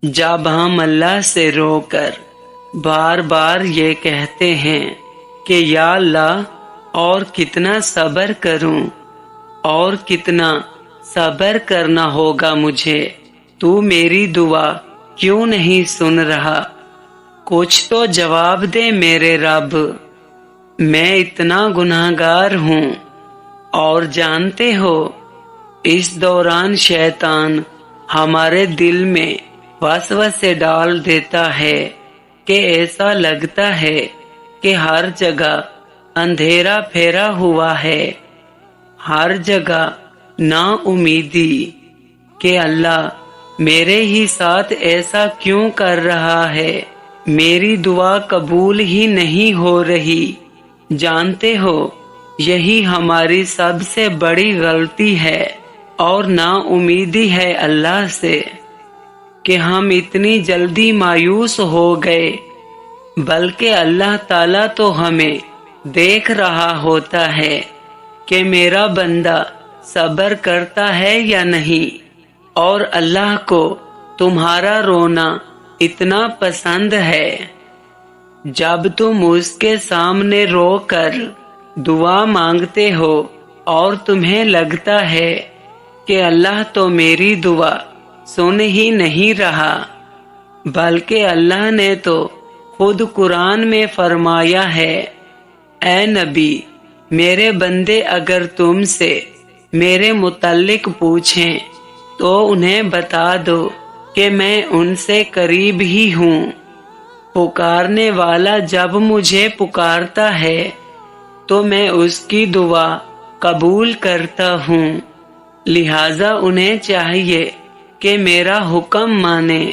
جب ہم اللہ سے رو کر بار بار یہ کہتے ہیں کہ یا اللہ اور کتنا صبر کروں اور کتنا صبر کرنا ہوگا مجھے، تو میری دعا کیوں نہیں سن رہا؟ کچھ تو جواب دے میرے رب، میں اتنا گناہگار ہوں۔ اور جانتے ہو اس دوران شیطان ہمارے دل میں وسوسے ڈال دیتا ہے کہ ایسا لگتا ہے کہ ہر جگہ اندھیرا پھیرا ہوا ہے، ہر جگہ نا امیدی کہ اللہ میرے ہی ساتھ ایسا کیوں کر رہا ہے، میری دعا قبول ہی نہیں ہو رہی۔ جانتے ہو یہی ہماری سب سے بڑی غلطی ہے اور نا امیدی ہے اللہ سے کہ ہم اتنی جلدی مایوس ہو گئے، بلکہ اللہ تعالیٰ تو ہمیں دیکھ رہا ہوتا ہے کہ میرا بندہ صبر کرتا ہے یا نہیں، اور اللہ کو تمہارا رونا اتنا پسند ہے۔ جب تم اس کے سامنے رو کر دعا مانگتے ہو اور تمہیں لگتا ہے کہ اللہ تو میری دعا سن ہی نہیں رہا، بلکہ اللہ نے تو خود قرآن میں فرمایا ہے، اے نبی میرے بندے اگر تم سے میرے متعلق پوچھیں تو انہیں بتا دو کہ میں ان سے قریب ہی ہوں، پکارنے والا جب مجھے پکارتا ہے تو میں اس کی دعا قبول کرتا ہوں۔ لہٰذا انہیں چاہیے کہ میرا حکم مانیں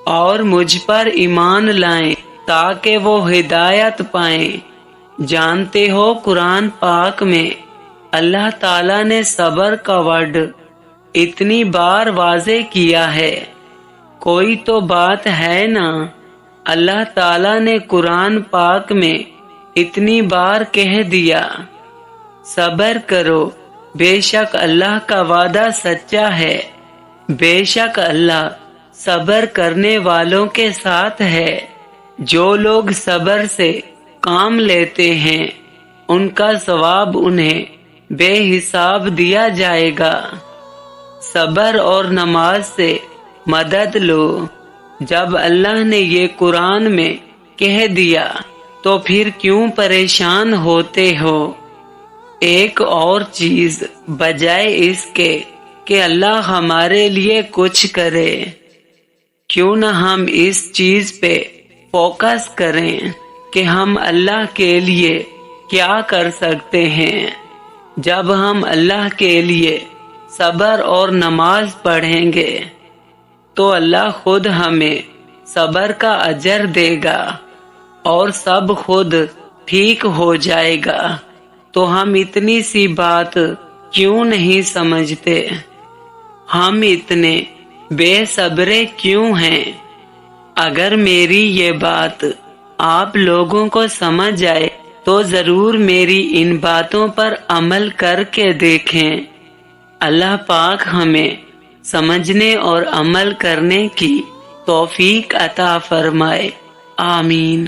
اور مجھ پر ایمان لائیں تاکہ وہ ہدایت پائیں۔ جانتے ہو قرآن پاک میں اللہ تعالیٰ نے صبر کا ورڈ اتنی بار واضح کیا ہے، کوئی تو بات ہے نا۔ اللہ تعالیٰ نے قرآن پاک میں اتنی بار کہہ دیا، صبر کرو، بے شک اللہ کا وعدہ سچا ہے، بے شک اللہ صبر کرنے والوں کے ساتھ ہے۔ جو لوگ صبر سے کام لیتے ہیں ان کا ثواب انہیں بے حساب دیا جائے گا۔ صبر اور نماز سے مدد لو۔ جب اللہ نے یہ قرآن میں کہہ دیا تو پھر کیوں پریشان ہوتے ہو؟ ایک اور چیز بجائے اس کے کہ اللہ ہمارے لیے کچھ کرے، کیوں نہ ہم اس چیز پہ فوکس کریں کہ ہم اللہ کے لیے کیا کر سکتے ہیں۔ جب ہم اللہ کے لیے صبر اور نماز پڑھیں گے تو اللہ خود ہمیں صبر کا اجر دے گا اور سب خود ٹھیک ہو جائے گا۔ تو ہم اتنی سی بات کیوں نہیں سمجھتے؟ ہم اتنے بے صبرے کیوں ہیں؟ اگر میری یہ بات آپ لوگوں کو سمجھ آئے تو ضرور میری ان باتوں پر عمل کر کے دیکھیں۔ اللہ پاک ہمیں سمجھنے اور عمل کرنے کی توفیق عطا فرمائے، آمین۔